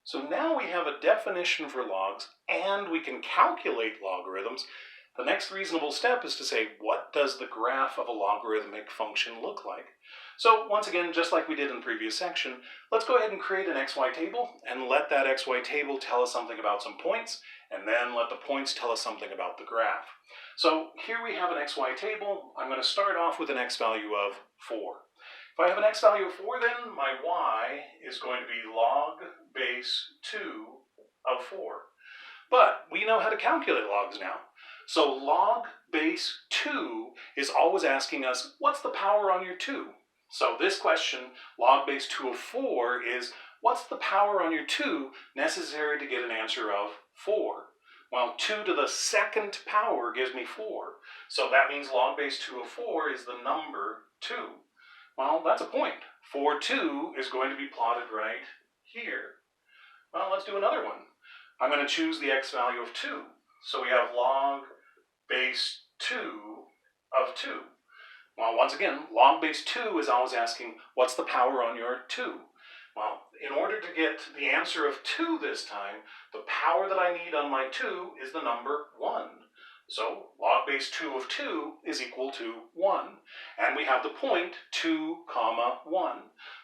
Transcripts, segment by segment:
So now we have a definition for logs and we can calculate logarithms. The next reasonable step is to say, what does the graph of a logarithmic function look like? So once again, just like we did in the previous section, let's go ahead and create an XY table and let that XY table tell us something about some points, and then let the points tell us something about the graph. So here we have an XY table. I'm going to start off with an X value of 4. If I have an X value of 4, then my Y is going to be log base 2 of 4. But we know how to calculate logs now. So log base 2 is always asking us, what's the power on your 2? So this question, log base 2 of 4, is what's the power on your 2 necessary to get an answer of 4? Well, 2 to the second power gives me 4. So that means log base 2 of 4 is the number 2. Well, that's a point. 4, 2 is going to be plotted right here. Well, let's do another one. I'm going to choose the X value of 2. So we have log base 2 of 2. Well, once again, log base 2 is always asking, what's the power on your 2? Well, in order to get the answer of 2 this time, the power that I need on my 2 is the number 1. So log base 2 of 2 is equal to 1. And we have the point 2, comma 1.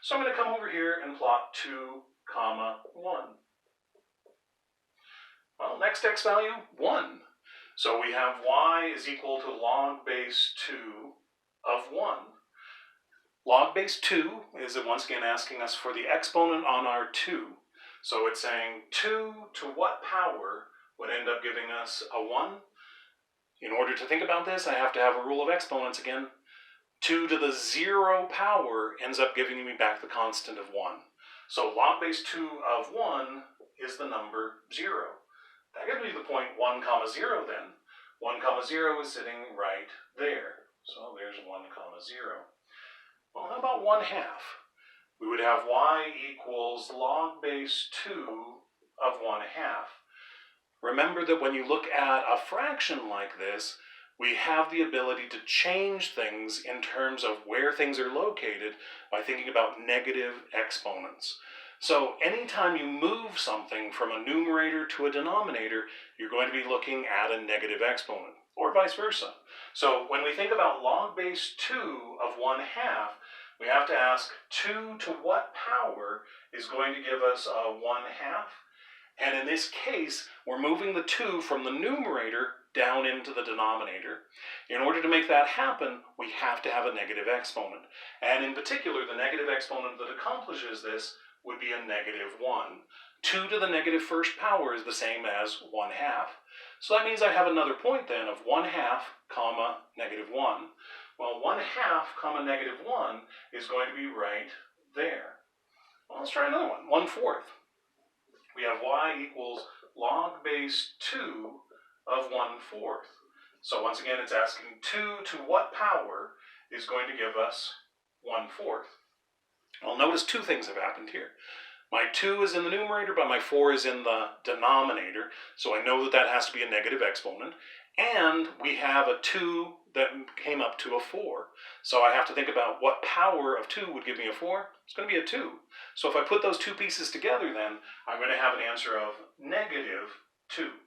So I'm going to come over here and plot 2, comma 1. Well, next X value, 1. So we have Y is equal to log base 2 of 1. Log base 2 is once again asking us for the exponent on our 2. So it's saying 2 to what power would end up giving us a 1? In order to think about this, I have to have a rule of exponents again. 2 to the 0 power ends up giving me back the constant of 1. So log base 2 of 1 is the number 0. That gives me the point 1 comma 0 then. 1 comma 0 is sitting right there. So there's 1 comma 0. Well, how about 1/2? We would have Y equals log base 2 of 1/2. Remember that when you look at a fraction like this, we have the ability to change things in terms of where things are located by thinking about negative exponents. So anytime you move something from a numerator to a denominator, you're going to be looking at a negative exponent, or vice versa. So when we think about log base 2 of 1/2, we have to ask 2 to what power is going to give us a 1/2? And in this case, we're moving the 2 from the numerator down into the denominator. In order to make that happen, we have to have a negative exponent. And in particular, the negative exponent that accomplishes this would be a -1. 2 to the negative first power is the same as 1/2. So that means I have another point then of 1/2 comma -1. Well, 1/2 comma -1 is going to be right there. Well, let's try another one, 1/4. We have Y equals log base 2 of 1/4. So once again, it's asking 2 to what power is going to give us 1/4. Well, notice two things have happened here. My 2 is in the numerator, but my 4 is in the denominator. So I know that that has to be a negative exponent. And we have a 2 that came up to a 4. So I have to think about what power of 2 would give me a 4. It's going to be a 2. So if I put those two pieces together, then I'm going to have an answer of -2.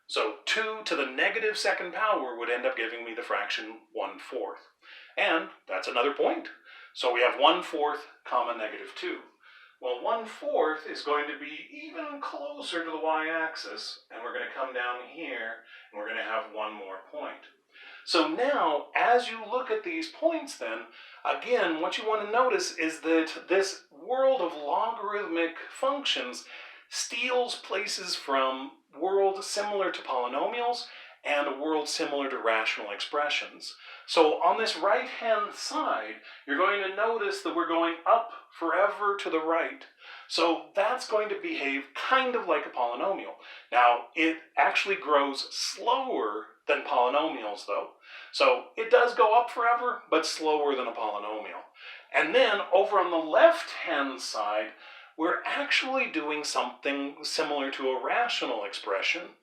So 2 to the negative second power would end up giving me the fraction 1/4. And that's another point. So we have 1/4 comma -2. Well, 1/4 is going to be even closer to the y-axis, and we're going to come down here, and we're going to have one more point. So now, as you look at these points then, again, what you want to notice is that this world of logarithmic functions steals places from worlds similar to polynomials and a world similar to rational expressions. So on this right-hand side, you're going to notice that we're going up forever to the right. So that's going to behave kind of like a polynomial. Now, it actually grows slower than polynomials, though. So it does go up forever, but slower than a polynomial. And then over on the left-hand side, we're actually doing something similar to a rational expression.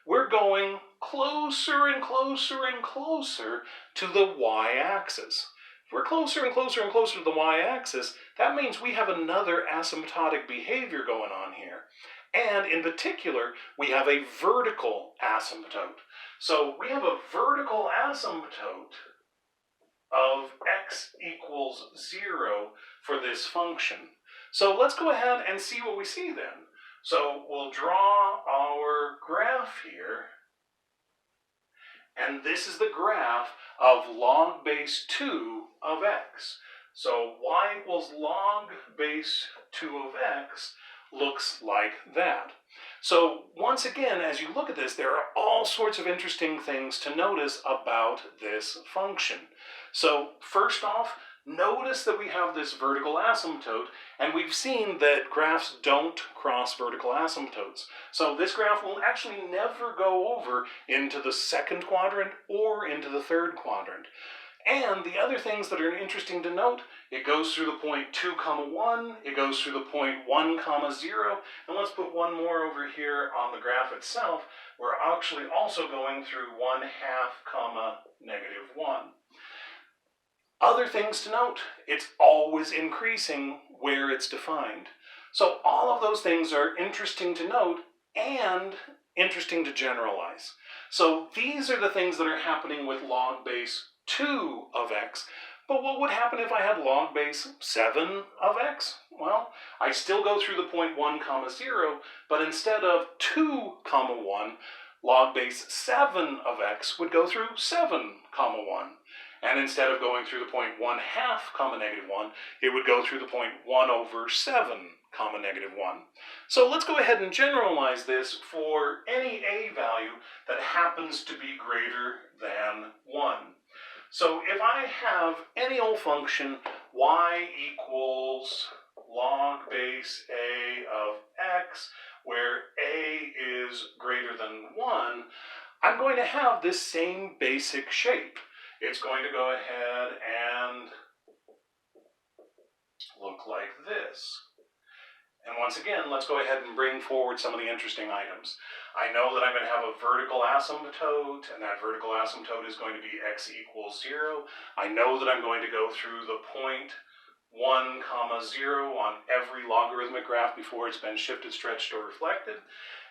We're going closer and closer and closer to the y-axis. If we're closer and closer and closer to the y-axis, that means we have another asymptotic behavior going on here. And in particular, we have a vertical asymptote. So we have a vertical asymptote of x equals 0 for this function. So let's go ahead and see what we see then. So we'll draw our graph here. And this is the graph of log base 2 of x. So y equals log base 2 of x looks like that. So once again, as you look at this, there are all sorts of interesting things to notice about this function. So first off, notice that we have this vertical asymptote, and we've seen that graphs don't cross vertical asymptotes. So this graph will actually never go over into the second quadrant or into the third quadrant. And the other things that are interesting to note, it goes through the point 2, 1, it goes through the point 1, 0, and let's put one more over here on the graph itself. We're actually also going through 1/2, -1. Other things to note, it's always increasing where it's defined. So all of those things are interesting to note and interesting to generalize. So these are the things that are happening with log base 2 of x. But what would happen if I had log base 7 of x? Well, I still go through the point 1, 0, but instead of 2, 1, log base 7 of x would go through 7, 1. And instead of going through the point 1/2, -1, it would go through the point 1/7, -1. So let's go ahead and generalize this for any a value that happens to be greater than 1. So if I have any old function, y equals log base a of x, where a is greater than 1, I'm going to have this same basic shape. It's going to go ahead and look like this. And once again, let's go ahead and bring forward some of the interesting items. I know that I'm going to have a vertical asymptote, and that vertical asymptote is going to be x equals 0. I know that I'm going to go through the point 1, 0 on every logarithmic graph before it's been shifted, stretched, or reflected.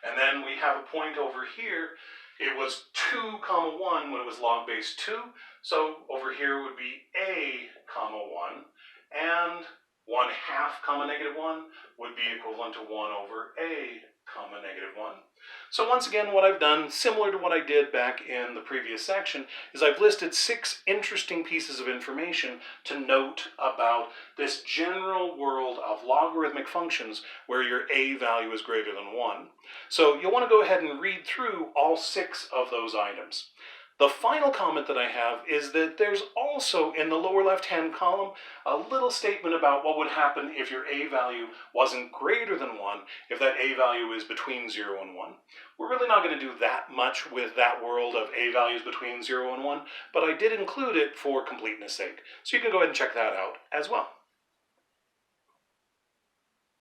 And then we have a point over here. It was 2, 1 when it was log base 2. So over here would be a, 1. And 1/2, -1 would be equivalent to 1/a, -1. So once again, what I've done, similar to what I did back in the previous section, is I've listed 6 interesting pieces of information to note about this general world of logarithmic functions where your a value is greater than 1. So you'll want to go ahead and read through all 6 of those items. The final comment that I have is that there's also in the lower left-hand column a little statement about what would happen if your a value wasn't greater than 1, if that a value is between 0 and 1. We're really not going to do that much with that world of a values between 0 and 1, but I did include it for completeness sake. So you can go ahead and check that out as well.